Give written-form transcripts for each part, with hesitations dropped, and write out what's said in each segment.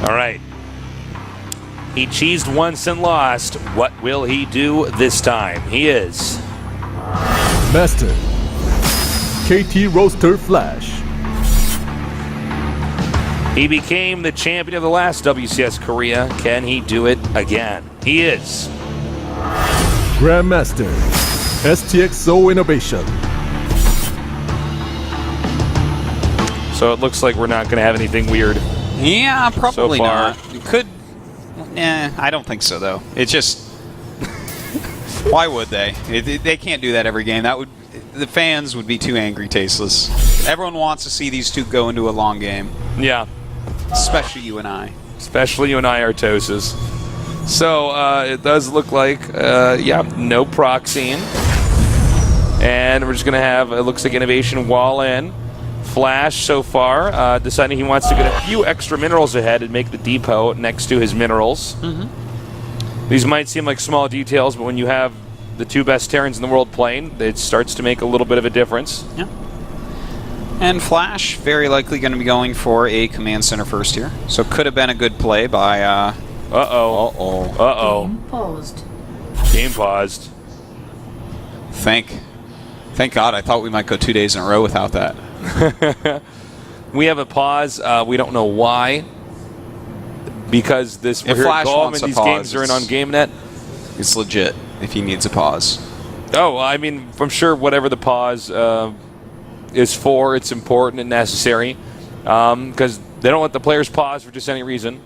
All right. He cheesed once and lost. What will he do this time? He is Master KT Roaster Flash. He became the champion of the last WCS Korea. Can he do it again? He is Grandmaster STXO Innovation. So it looks like we're not going to have anything weird. Yeah, probably so far. not. You could. I don't think so, though. It just. Why would they? They can't do that every game. That would. The fans would be too angry, tasteless. Everyone wants to see these two go into a long game. Yeah. Especially you and I. Especially you and I, Artosis. So it does look like, yeah, no proxying. And we're just going to have, it looks like Innovation wall in. Flash so far, deciding he wants to get a few extra minerals ahead and make the depot next to his minerals. These might seem like small details, but when you have the two best Terrans in the world playing, it starts to make a little bit of a difference. Yeah. And Flash, very likely going to be going for a command center first here. So could have been a good play by... Game paused. Game paused. Thank God. I thought we might go 2 days in a row without that. We have a pause. We don't know why. Because we're here at Golem and these games are in on GameNet. It's legit if he needs a pause. Oh, I mean, I'm sure whatever the pause is for, it's important and necessary. Because they don't let the players pause for just any reason.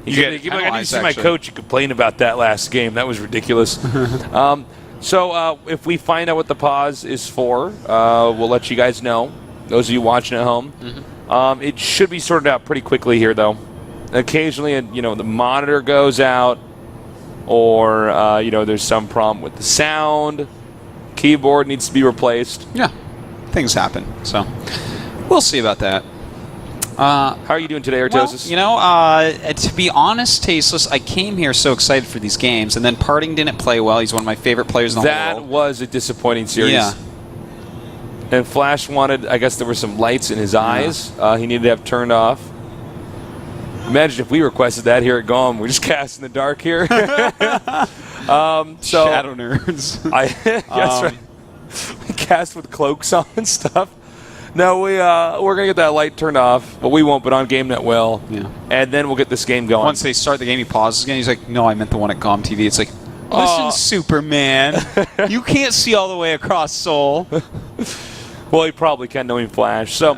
I didn't see my coach complain about that last game. That was ridiculous. So if we find out what the pause is for, we'll let you guys know. Those of you watching at home. It should be sorted out pretty quickly here, though. Occasionally, the monitor goes out, or there's some problem with the sound. Keyboard needs to be replaced. Yeah, things happen. So we'll see about that. How are you doing today, Artosis? Well, to be honest, Tasteless, I came here so excited for these games, and then Parting didn't play well. He's one of my favorite players in the world. That was a disappointing series. Yeah. And Flash wanted, I guess there were some lights in his eyes he needed to have turned off. Imagine if we requested that here at Golem. We're just casting the dark here. Shadow nerds. That's right. We cast with cloaks on and stuff. No, we're going to get that light turned off, but we won't, but on GameNet will. Yeah. And then we'll get this game going. Once they start the game, he pauses again. He's like, no, I meant the one at GOM TV. It's like, listen, Superman, you can't see all the way across Seoul. Well, he probably can, knowing Flash. So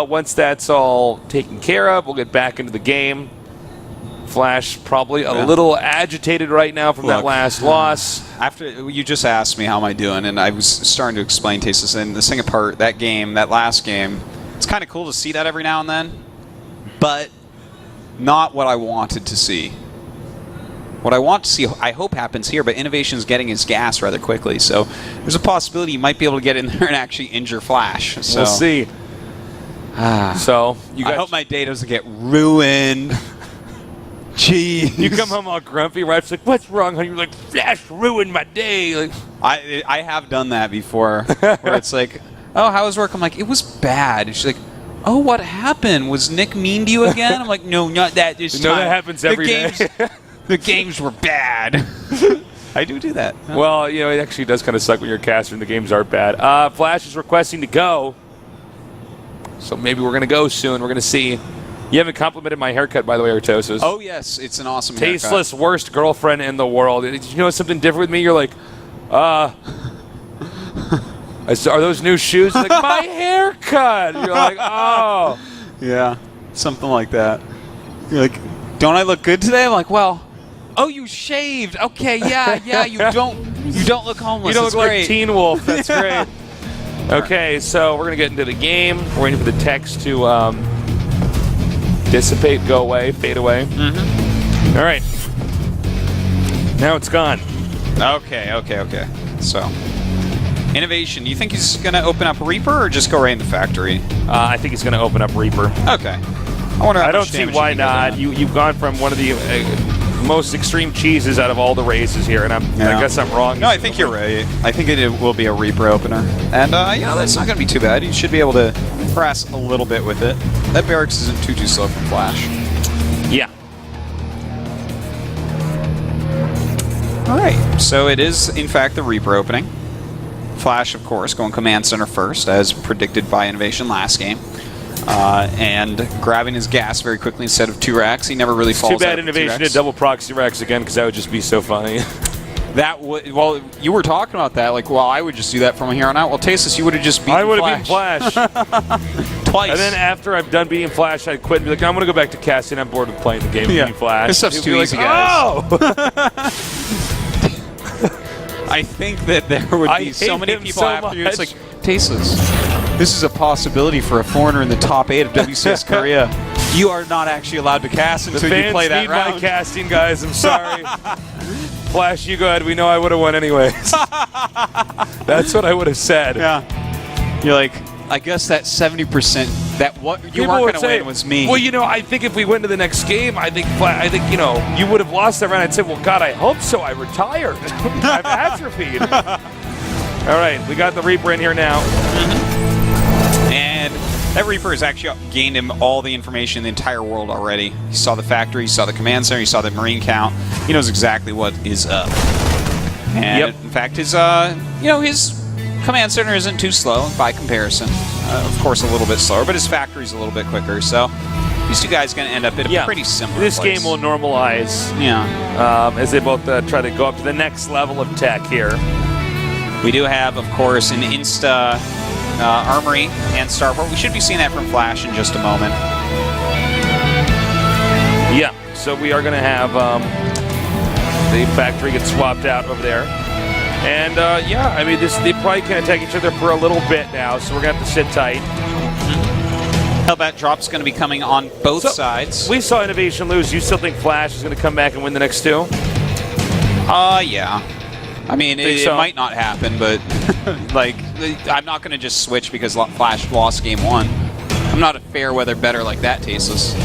once that's all taken care of, we'll get back into the game. Flash probably a little agitated right now from that last loss. After you just asked me how am I doing, and I was starting to explain Tasteless, and the thing apart, that last game, it's kind of cool to see that every now and then, but not what I wanted to see. What I want to see, I hope happens here, but Innovation's getting his gas rather quickly, so there's a possibility you might be able to get in there and actually injure Flash. So. We'll see. So I hope my data doesn't get ruined. Jeez. You come home all grumpy, right? It's like, what's wrong, honey? You're like, Flash ruined my day. Like, I have done that before, where it's like, oh, how was work? I'm like, it was bad. And she's like, oh, what happened? Was Nick mean to you again? I'm like, no, not that this time. No, that happens every day. The games were bad. I do that. Well, it actually does kind of suck when you're a caster and the games aren't bad. Flash is requesting to go. So maybe we're going to go soon. We're going to see. You haven't complimented my haircut, by the way, Artosis. Oh, yes. It's an awesome Tasteless, haircut. worst girlfriend in the world. Did you know something different with me? You're like, are those new shoes? Like, my haircut. You're like, oh. Yeah, something like that. You're like, don't I look good today? I'm like, well, oh, you shaved. Okay, yeah, you don't look homeless. You don't look great. like Teen Wolf. That's great. Okay, so we're going to get into the game. We're waiting for the text to dissipate, go away, fade away. All right. Now it's gone. Okay. So, Innovation, do you think he's going to open up Reaper or just go right into Factory? I think he's going to open up Reaper. Okay. I don't see why not. You've gone from one of the most extreme cheeses out of all the races here, and I guess I'm wrong. No, I think you're right. I think it will be a Reaper opener. And, that's not going to be too bad. You should be able to press a little bit with it. That barracks isn't too slow from Flash. Yeah. All right, so it is, in fact, the Reaper opening. Flash, of course, going Command Center first, as predicted by Innovation last game. And grabbing his gas very quickly instead of 2 racks. He never really falls out. Too bad of Innovation did double proxy racks again, because that would just be so funny. That would, well, you were talking about that, like, well, I would just do that from here on out. Well, Tasteless, you would have just beaten Flash. I would have beaten Flash. Twice. And then after I'm done beating Flash, I'd quit and be like, I'm going to go back to casting. I'm bored of playing the game of beating Flash. This stuff's too easy, guys. Oh! I think that there would be so many people after you. It's like, Tasteless, this is a possibility for a foreigner in the top 8 of WCS Korea. You are not actually allowed to cast until you play that round. The fans need my casting, guys. I'm sorry. Flash, you go ahead. We know I would have won anyways. That's what I would have said. Yeah. You're like, I guess that 70% that what you weren't going to win was me. Well, you know, I think if we went to the next game, I think you know, you would have lost that round. I'd say, well, God, I hope so. I retired. I've atrophied. All right, we got the Reaper in here now. And that Reaper has actually gained him all the information in the entire world already. He saw the factory, he saw the command center, he saw the marine count. He knows exactly what is up. And in fact, his his command center isn't too slow by comparison. Of course, a little bit slower, but his factory's a little bit quicker. So these two guys are going to end up at a pretty similar This place. game will normalize. Yeah. As they both try to go up to the next level of tech here. We do have, of course, an Insta Armory and Starport. We should be seeing that from Flash in just a moment. Yeah, so we are going to have the factory get swapped out over there. And, yeah, I mean, they probably can't attack each other for a little bit now, so we're going to have to sit tight. Hellbat Drop's going to be coming on both sides. We saw Innovation lose. You still think Flash is going to come back and win the next 2? Yeah. I mean, it might not happen, but like, I'm not going to just switch because Flash lost game 1. I'm not a fair weather better like that, Tasteless.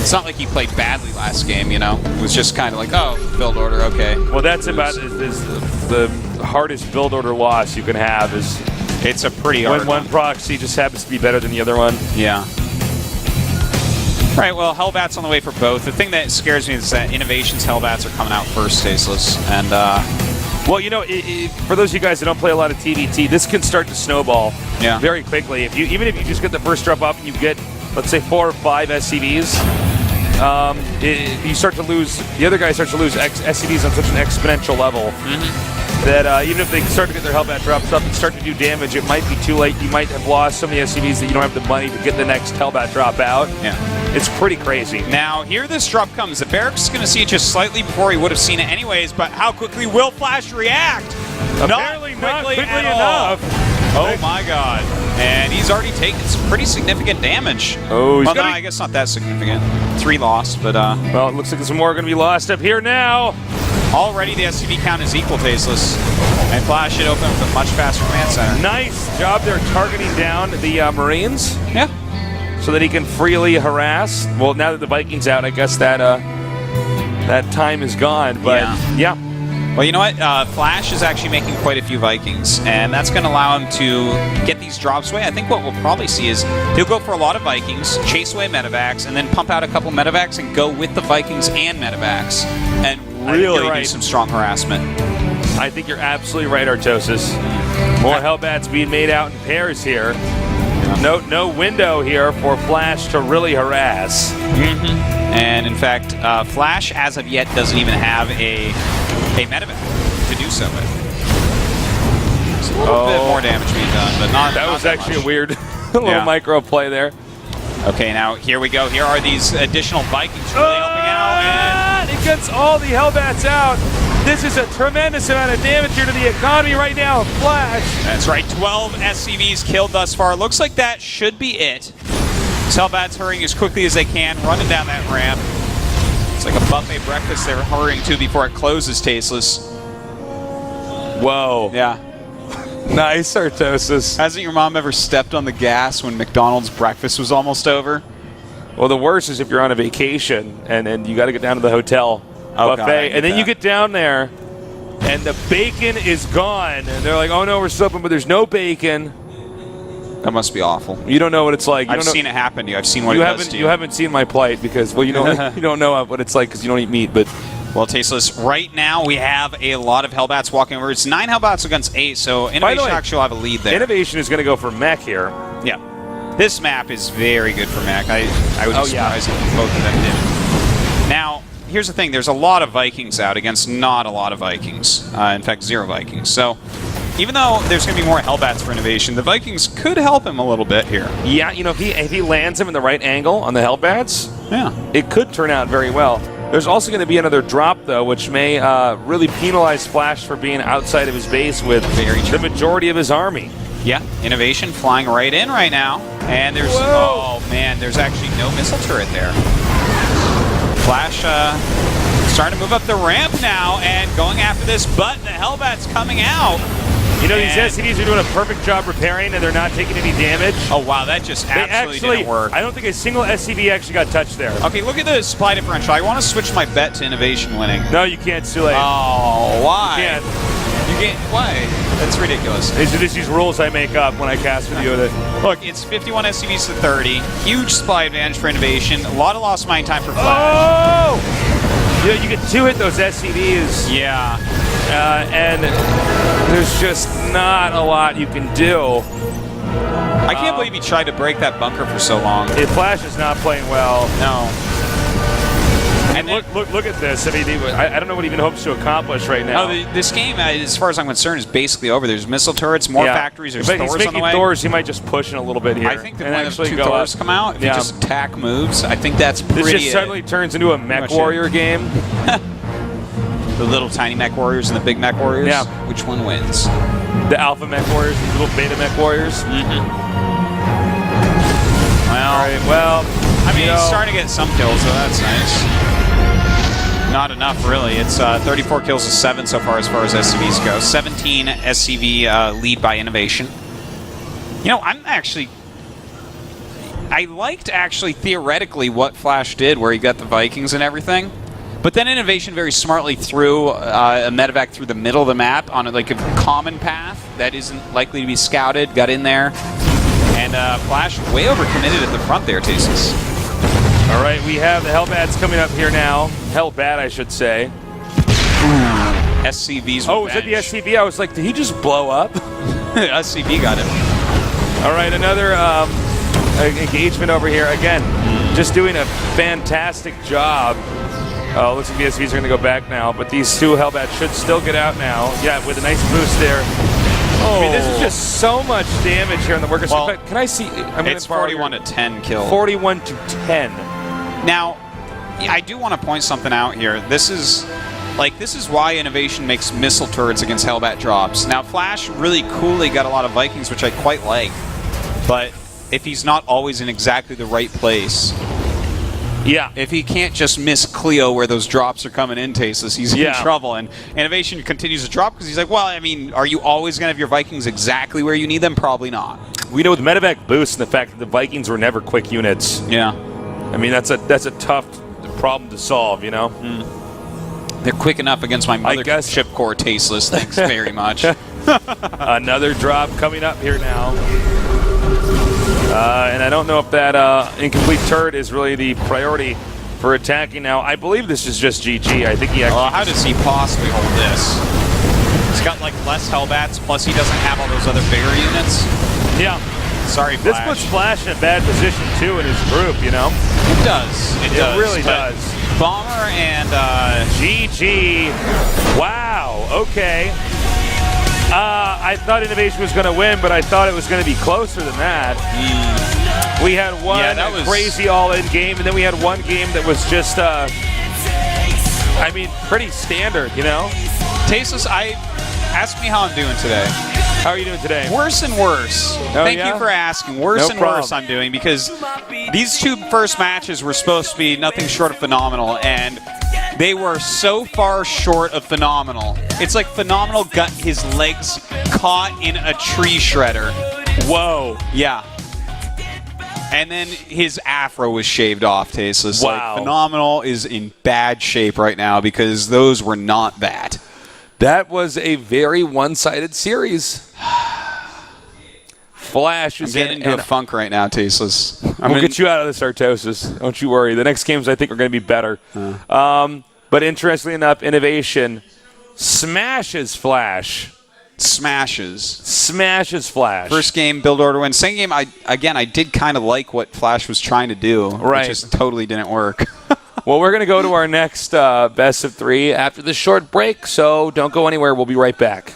It's not like he played badly last game, you know? It was just kind of like, oh, build order, okay. Well, that's about the hardest build order loss you can have is it's a pretty hard when one proxy just happens to be better than the other one. Yeah. All right, well, Hellbats on the way for both. The thing that scares me is that Innovation's Hellbats are coming out first, Tasteless, and well, you know, for those of you guys that don't play a lot of TVT, this can start to snowball very quickly. Even if you just get the first drop up and you get, let's say, 4 or 5 SCVs, you start to lose. The other guy starts to lose SCVs on such an exponential level that even if they start to get their Hellbat drops up and start to do damage, it might be too late. You might have lost so many SCVs that you don't have the money to get the next Hellbat drop out. Yeah. It's pretty crazy. Now, here this drop comes. The Barracks is going to see it just slightly before he would have seen it anyways, but how quickly will Flash react? Apparently not quickly enough. Oh my god. And he's already taken some pretty significant damage. Oh, well, no, I guess not that significant. 3 lost, but well, it looks like there's some more going to be lost up here now. Already the SCV count is equal, Tasteless. And Flash should open with a much faster command center. Nice job there targeting down the Marines. Yeah. So that he can freely harass. Well, now that the Viking's out, I guess that that time is gone. But yeah. Well, you know what? Flash is actually making quite a few Vikings, and that's going to allow him to get these drops away. I think what we'll probably see is he'll go for a lot of Vikings, chase away medevacs, and then pump out a couple medevacs and go with the Vikings and medevacs, and really do some strong harassment. I think you're absolutely right, Artosis. More Hellbats being made out in pairs here. No window here for Flash to really harass. And in fact, Flash, as of yet, doesn't even have a medevac to do so with. It's a little bit more damage being done, but not that was that actually much. a weird little micro play there. Okay, now here we go. Here are these additional Vikings really helping out. And it gets all the Hellbats out. This is a tremendous amount of damage here to the economy right now. Flash. That's right. 12 SCVs killed thus far. Looks like that should be it. Hellbats hurrying as quickly as they can, running down that ramp. It's like a buffet breakfast they're hurrying to before it closes, Tasteless. Whoa. Yeah. Nice, Artosis. Hasn't your mom ever stepped on the gas when McDonald's breakfast was almost over? Well, the worst is if you're on a vacation and you got to get down to the hotel buffet, and then you get down there and the bacon is gone. And they're like, oh no, we're still open, but there's no bacon. That must be awful. You don't know what it's like. I've seen it happen to you. I've seen what it does to you. You haven't seen my plight because, well, you don't know what it's like because you don't eat meat. But well, Tasteless, right now we have a lot of Hellbats walking over. It's 9 Hellbats against 8, so Innovation actually will have a lead there. Innovation is going to go for mech here. Yeah. This map is very good for mech. I would be surprised if both of them did. Now, here's the thing. There's a lot of Vikings out against not a lot of Vikings. In fact, 0 Vikings. So even though there's going to be more Hellbats for Innovation, the Vikings could help him a little bit here. Yeah, if he lands him in the right angle on the Hellbats, it could turn out very well. There's also going to be another drop, though, which may really penalize Flash for being outside of his base with the majority of his army. Yeah, Innovation flying right in right now. And there's, there's actually no missile turret there. Flash starting to move up the ramp now and going after this, but the Hellbat's coming out. These SCVs are doing a perfect job repairing, and they're not taking any damage. Oh, wow, that just absolutely didn't work. I don't think a single SCV actually got touched there. Okay, look at the supply differential. I want to switch my bet to Innovation winning. No, you can't, it's too late. Oh, why? You can't. Why? That's ridiculous. These are these rules I make up when I cast with you. Look, it's 51 SCVs to 30. Huge supply advantage for Innovation. A lot of lost mine time for Flash. Oh! You can 2-hit those SCVs. Yeah. And there's just not a lot you can do. I can't believe he tried to break that bunker for so long. Flash is not playing well. No. And look at this. I mean, I don't know what he even hopes to accomplish right now. This game, as far as I'm concerned, is basically over. There's missile turrets, more factories, there's Thors on the way. He's making Thors. He might just push in a little bit here. I think that when the 2 Thors come out, if he just attack moves, I think that's pretty... This just suddenly turns into a mech warrior game. The little tiny mech warriors and the big mech warriors? Yeah. Which one wins? The alpha mech warriors, the little beta mech warriors. Well, I mean, he's starting to get some kills, so that's nice. Not enough, really. It's 34 kills to 7 so far as SCVs go. 17 SCV lead by Innovation. I liked theoretically what Flash did where he got the Vikings and everything. But then Innovation very smartly threw a medevac through the middle of the map on a common path that isn't likely to be scouted, got in there. And Flash way overcommitted at the front there, Tasteless. All right, we have the Hellbats coming up here now. Hellbat, I should say. SCV's Oh, is that the SCV? I was like, did he just blow up? SCV got him. All right, another engagement over here. Again, just doing a fantastic job. Oh, looks like the SCVs are going to go back now, but these 2 Hellbats should still get out now. Yeah, with a nice boost there. I mean, this is just so much damage here on the workers. Well, can I see? It's 41 to 10 kill. 41 to 10. Now, I do want to point something out here. This is why Innovation makes missile turrets against Hellbat drops. Now, Flash really coolly got a lot of Vikings, which I quite like. But if he's not always in exactly the right place, if he can't just miss Cleo where those drops are coming in, Tasteless, he's in trouble. And Innovation continues to drop because he's like, well, I mean, are you always going to have your Vikings exactly where you need them? Probably not. We know with medevac boost and the fact that the Vikings were never quick units. Yeah. I mean, that's a tough problem to solve, They're quick enough against my mothership core, Tasteless. Thanks very much. Another drop coming up here now. And I don't know if that incomplete turret is really the priority for attacking now. I believe this is just GG. I think he actually... Well, how does he possibly hold this? He's got, less Hellbats, plus he doesn't have all those other bigger units. Yeah. Sorry, Flash. This puts Flash in a bad position, too, in his group, It does. It does. Really does. Bomber and... GG. Wow. Okay. I thought Innovation was going to win, but I thought it was going to be closer than that. We had one crazy all-in game, and then we had one game that was just, pretty standard, Tasteless, ask me how I'm doing today. How are you doing today? Worse and worse. Thank you for asking. Worse and worse I'm doing, because these 2 first matches were supposed to be nothing short of phenomenal, and they were so far short of phenomenal. It's like Phenomenal got his legs caught in a tree shredder. Whoa. Yeah. And then his afro was shaved off, Tasteless. Wow. Phenomenal is in bad shape right now because those were not that. That was a very one-sided series. Flash is I'm getting into a funk right now, Tasteless. We'll get you out of this Artosis. Don't you worry. The next games, I think, are going to be better. But interestingly enough, Innovation smashes Flash. Smashes Flash. First game, build order win. Second game, I did kind of like what Flash was trying to do. Right. It just totally didn't work. Well, we're going to go to our next best of 3 after this short break, so don't go anywhere. We'll be right back.